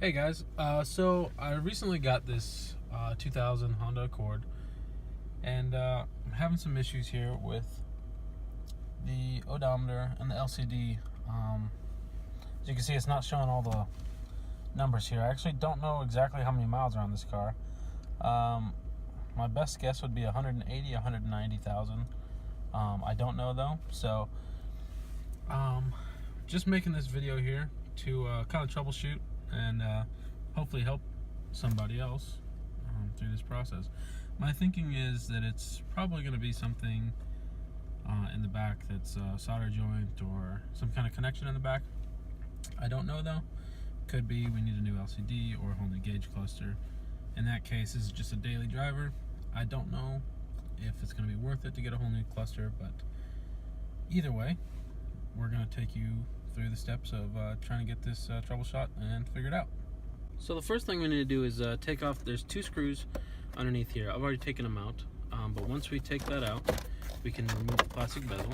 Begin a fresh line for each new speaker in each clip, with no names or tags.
Hey guys, so I recently got this 2000 Honda Accord, and I'm having some issues here with the odometer and the LCD. As you can see, it's not showing all the numbers here. I actually don't know exactly how many miles are on this car. My best guess would be 180, 190,000. I don't know though, so just making this video here to kind of troubleshoot and hopefully help somebody else through this process. My thinking is that it's probably going to be something in the back that's a solder joint or some kind of connection in the back. I don't know though. Could be we need a new LCD or a whole new gauge cluster. In that case, this is just a daily driver. I don't know if it's going to be worth it to get a whole new cluster, but either way, we're going to take you through the steps of trying to get this troubleshot and figured out. So the first thing we need to do is take off, there's two screws underneath here. I've already taken them out, but once we take that out, we can remove the plastic bezel.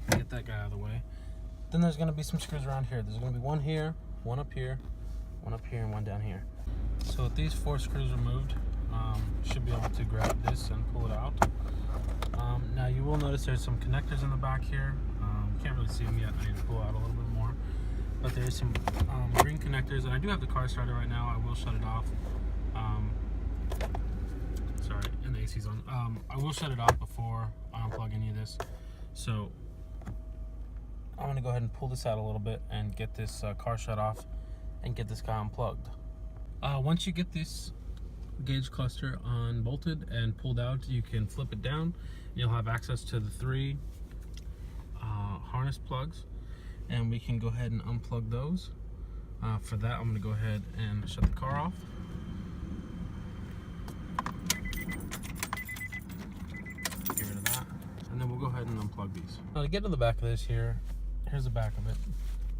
Get that guy out of the way. Then there's going to be some screws around here. There's going to be one here, one up here, one up here, and one down here. So with these four screws removed, should be able to grab this and pull it out. Now you will notice there's some connectors in the back here. Can't really see them yet. I need to pull out a little bit more. But there's some green connectors, and I do have the car started right now. I will shut it off. Sorry, and the AC's on. I will shut it off before I unplug any of this. So I'm gonna go ahead and pull this out a little bit and get this car shut off and get this guy unplugged. Once you get this gauge cluster unbolted and pulled out, you can flip it down. You'll have access to the three harness plugs, and we can go ahead and unplug those. For that, I'm going to go ahead and shut the car off. Get rid of that, and then we'll go ahead and unplug these. Now to get to the back of this here, here's the back of it.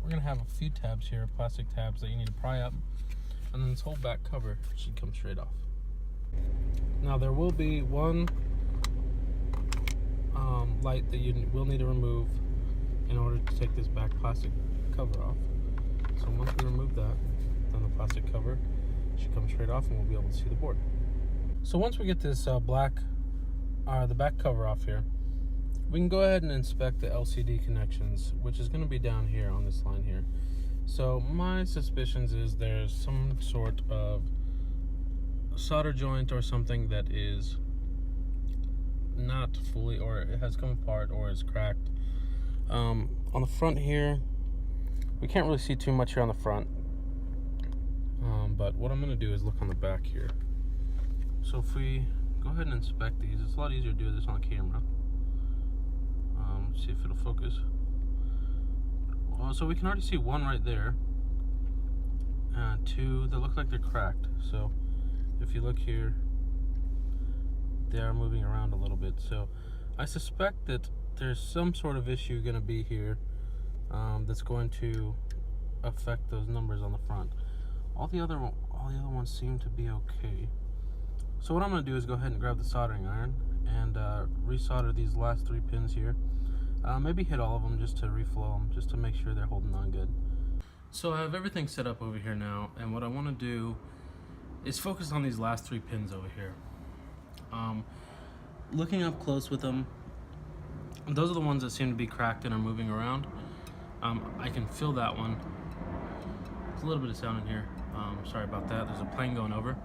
We're going to have a few tabs here, plastic tabs that you need to pry up, and then this whole back cover should come straight off. Now there will be one light that you will need to remove in order to take this back plastic cover off. So once we remove that, then the plastic cover should come straight off and we'll be able to see the board. So once we get this the back cover off here, we can go ahead and inspect the LCD connections, which is going to be down here on this line here. So my suspicions is there's some sort of solder joint or something that is not fully, or it has come apart or is cracked. On the front here, we can't really see too much here on the front, but what I'm going to do is look on the back here. So if we go ahead and inspect these, it's a lot easier to do this on camera. See if it'll focus. So we can already see one right there, two that look like they're cracked. So if you look here, they are moving around a little bit. So I suspect that there's some sort of issue going to be here that's going to affect those numbers on the front. All the other ones seem to be okay. So what I'm going to do is go ahead and grab the soldering iron and resolder these last three pins here. Maybe hit all of them just to reflow them, just to make sure they're holding on good. So I have everything set up over here now, and what I want to do is focus on these last three pins over here. Looking up close with them, those are the ones that seem to be cracked and are moving around. I can feel that one. There's a little bit of sound in here. Sorry about that. There's a plane going over.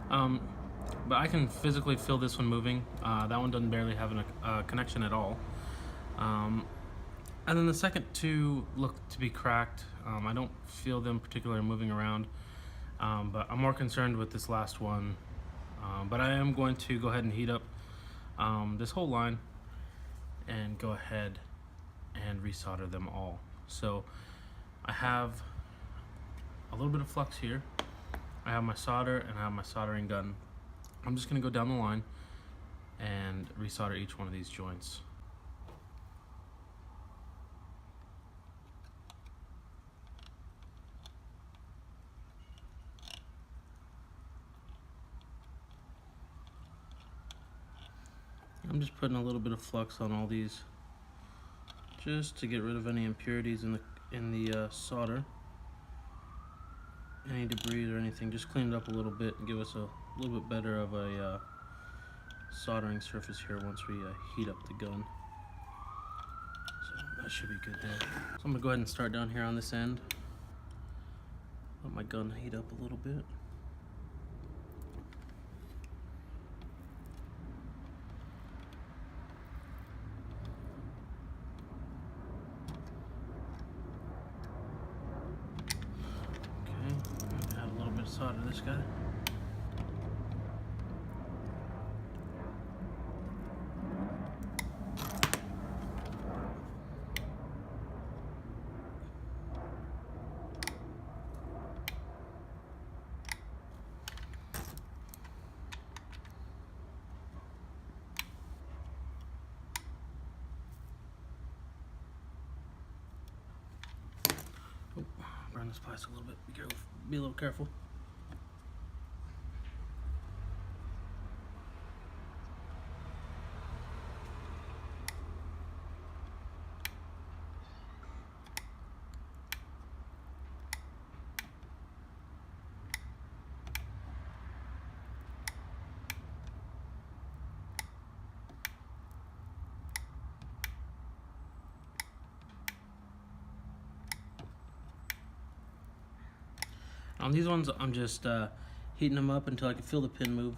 But I can physically feel this one moving. That one doesn't barely have a connection at all. And then the second two look to be cracked. I don't feel them particularly moving around, but I'm more concerned with this last one. But I am going to go ahead and heat up this whole line and go ahead and resolder them all. So I have a little bit of flux here. I have my solder and I have my soldering gun. I'm just going to go down the line and resolder each one of these joints. I'm just putting a little bit of flux on all these just to get rid of any impurities in the solder. Any debris or anything, just clean it up a little bit and give us a little bit better of a soldering surface here once we heat up the gun. So that should be good there. So I'm gonna go ahead and start down here on this end. Let my gun heat up a little bit. Okay, add a little bit of solder to this guy. Burn this plastic a little bit. Be a little careful. On these ones, I'm just heating them up until I can feel the pin move.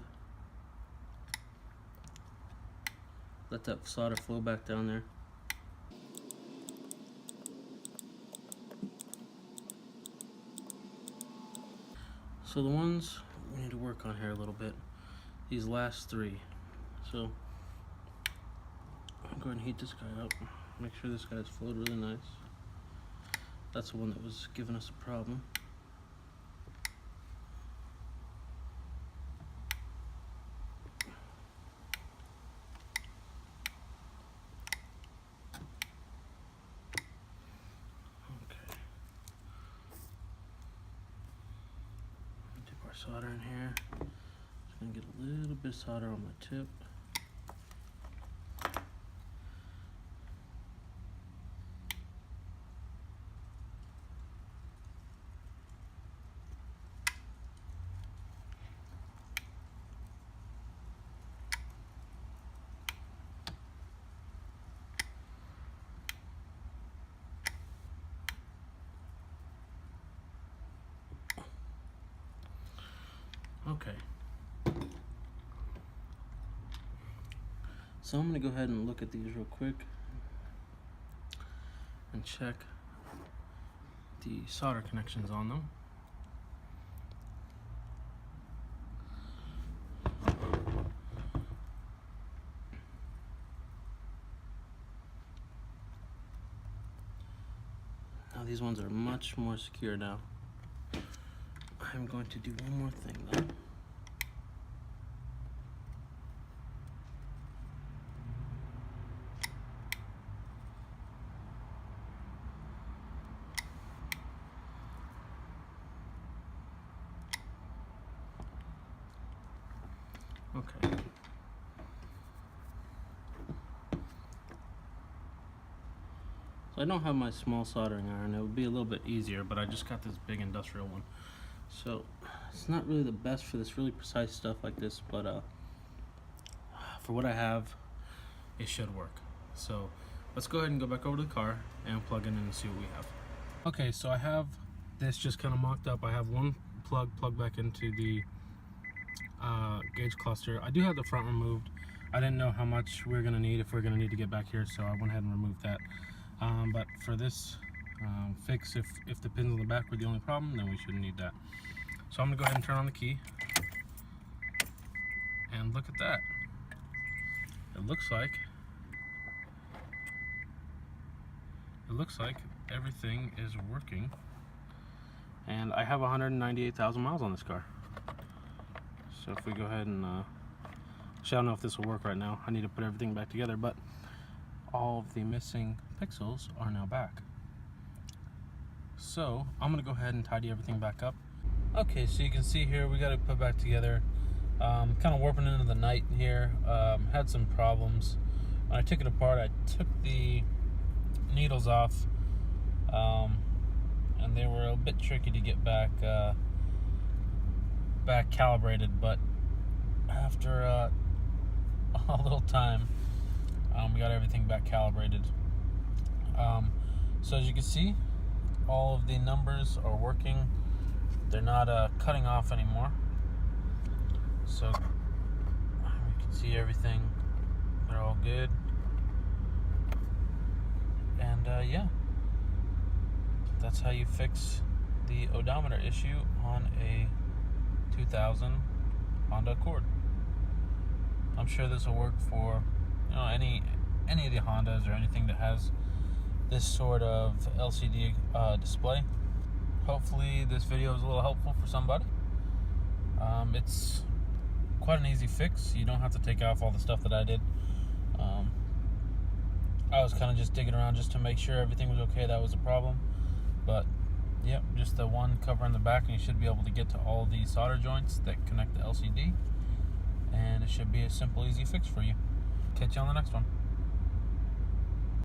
Let that solder flow back down there. So the ones we need to work on here a little bit, these last three. So I'm going to heat this guy up. Make sure this guy's flowed really nice. That's the one that was giving us a problem. Solder in here. Just gonna get a little bit of solder on my tip. Okay. So I'm going to go ahead and look at these real quick and check the solder connections on them. Now these ones are much more secure now. I'm going to do one more thing though. Okay. So I don't have my small soldering iron. It would be a little bit easier, but I just got this big industrial one. So it's not really the best for this really precise stuff like this, but for what I have, it should work. So let's go ahead and go back over to the car and plug it in and see what we have. Okay, so I have this just kind of mocked up. I have one plug plugged back into the gauge cluster. I do have the front removed. I didn't know how much we're going to need, if we're going to need to get back here, so I went ahead and removed that. But for this fix, if the pins on the back were the only problem, then we shouldn't need that. So I'm going to go ahead and turn on the key. And look at that. It looks like everything is working. And I have 198,000 miles on this car. So if we go ahead and, actually I don't know if this will work right now. I need to put everything back together, but all of the missing pixels are now back. So I'm gonna go ahead and tidy everything back up. Okay, so you can see here we got to put back together. Kind of warping into the night here. Had some problems. When I took it apart, I took the needles off. and they were a bit tricky to get back calibrated, but after a little time, we got everything back calibrated. So as you can see, all of the numbers are working. They're not cutting off anymore. So we can see everything. They're all good. And yeah, that's how you fix the odometer issue on a 2000 Honda Accord. I'm sure this will work for any of the Hondas or anything that has this sort of LCD display. Hopefully this video is a little helpful for somebody. It's quite an easy fix. You don't have to take off all the stuff that I did. I was kind of just digging around just to make sure everything was okay. That was a problem. But yep, just the one cover in the back, and you should be able to get to all the solder joints that connect the LCD. And it should be a simple, easy fix for you. Catch you on the next one.